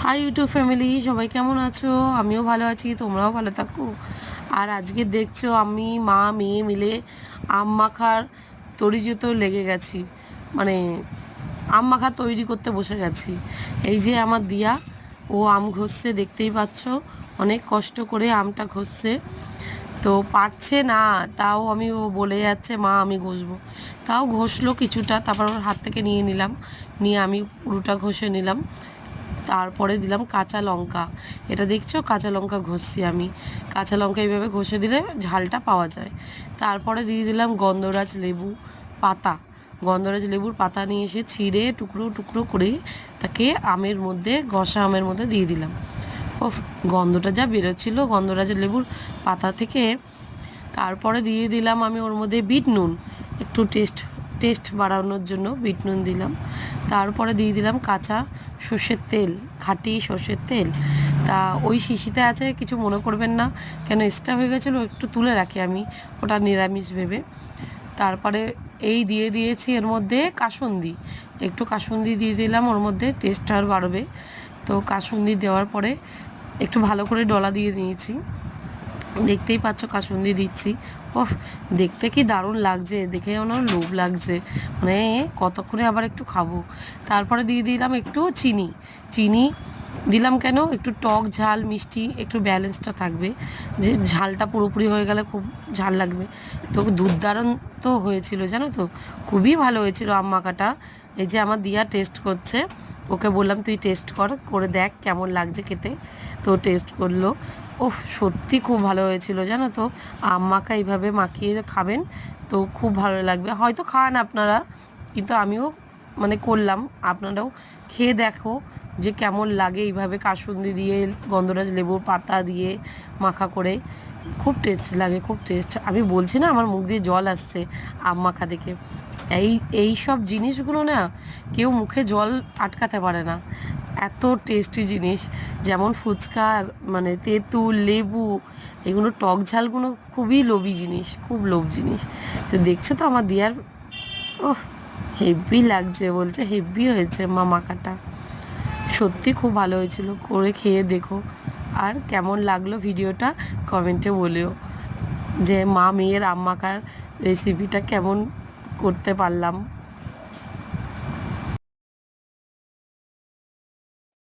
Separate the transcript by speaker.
Speaker 1: High YouTube family, সবাই কেমন আছো? আমিও ভালো আছি, তোমরাও ভালো থাকো। আর আজকে দেখছো আমি মা মেয়ে মিলে আম মাখার তরিজুতো লেগে গেছি। মানে আম মাখা তৈরি করতে বসে গেছি। এই যে আমার দিয়া, ও আম ঘষছে, দেখতেই পাচ্ছ অনেক কষ্ট করে আমটা ঘষছে। তো পারছে না, তাও ও বলে যাচ্ছে মা আমি ঘষবো। তাও ঘষলো কিছুটা, তারপর ওর হাত থেকে নিয়ে নিলাম, নিয়ে আমি পুরোটা ঘষে নিলাম। তারপরে দিলাম কাঁচা লঙ্কা। এটা দেখছো কাঁচা লঙ্কা ঘষছি আমি। কাঁচা লঙ্কা এইভাবে ঘষে দিলে ঝালটা পাওয়া যায়। তারপরে দিয়ে দিলাম গন্ধরাজ লেবু পাতা। গন্ধরাজ লেবুর পাতা নিয়ে এসে ছিঁড়ে টুকরো টুকরো করে তাকে আমের মধ্যে, ঘষা আমের মধ্যে দিয়ে দিলাম। ও, গন্ধটা যা বেরোচ্ছিল গন্ধরাজ লেবুর পাতা থেকে। তারপরে দিয়ে দিলাম আমি ওর মধ্যে বিট নুন, একটু টেস্ট বাড়ানোর জন্য বিট নুন দিলাম। তারপরে দিয়ে দিলাম কাঁচা সর্ষের তেল, খাঁটি সর্ষের তেল। তা ওই শিশিতে আছে, কিছু মনে করবেন না, কেন এক্সট্রা হয়ে গেছিলো, একটু তুলে রাখি আমি, ওটা নিরামিষ ভেবে। তারপরে এই দিয়ে দিয়েছি এর মধ্যে কাসুন্দি, একটু কাসুন্দি দিয়ে দিলাম, ওর মধ্যে টেস্ট আর বাড়বে। তো কাসুন্দি দেওয়ার পরে একটু ভালো করে ডলা দিয়ে নিয়েছি। দেখতেই পাচ্ছ কাসুন্দি দিচ্ছি। ওফ, দেখতে কি দারুণ লাগছে, দেখে আমার লোভ লাগছে, মানে কতক্ষণে আবার একটু খাবো। তারপরে দিয়ে দিলাম একটু চিনি। চিনি দিলাম কেন, একটু টক ঝাল মিষ্টি একটু ব্যালেন্সটা থাকবে, যে ঝালটা পুরোপুরি হয়ে গেলে খুব ঝাল লাগবে। তো দুর্দান্ত হয়েছিল জানো তো, খুবই ভালো হয়েছিল আম মাখাটা। এই যে আমার দিয়া টেস্ট করছে, ওকে বললাম তুই টেস্ট করে দেখ কেমন লাগছে খেতে। তো টেস্ট করলো। ওফ, সত্যি খুব ভালো হয়েছিল জানো তো। আম মাখা এইভাবে মাখিয়ে খাবেন তো খুব ভালো লাগবে। হয়তো খান আপনারা, কিন্তু আমিও মানে করলাম, আপনারাও খেয়ে দেখো যে কেমন লাগে এইভাবে কাসুন্দি দিয়ে, গন্ধরাজ লেবুর পাতা দিয়ে মাখা করে। খুব টেস্ট লাগে, খুব টেস্ট। আমি বলছি না, আমার মুখ দিয়ে জল আসছে আম মাখা দেখে। এই সব জিনিসগুলো না কেউ মুখে জল আটকাতে পারে না, এত টেস্টি জিনিস। যেমন ফুচকা, মানে তেঁতুল লেবু, এগুলো টক ঝালগুলো খুবই লোভী জিনিস, খুব লোভ জিনিস। তো দেখছো তো আমার দিয়ার, ওহ হেভি লাগছে, বলছে হেভি হয়েছে মা মাখাটা। সত্যি খুব ভালো হয়েছিল, করে খেয়ে দেখো। আর কেমন লাগলো ভিডিওটা কমেন্টে বলেও, যে মা মেয়ের আম মাখার রেসিপিটা কেমন করতে পারলাম।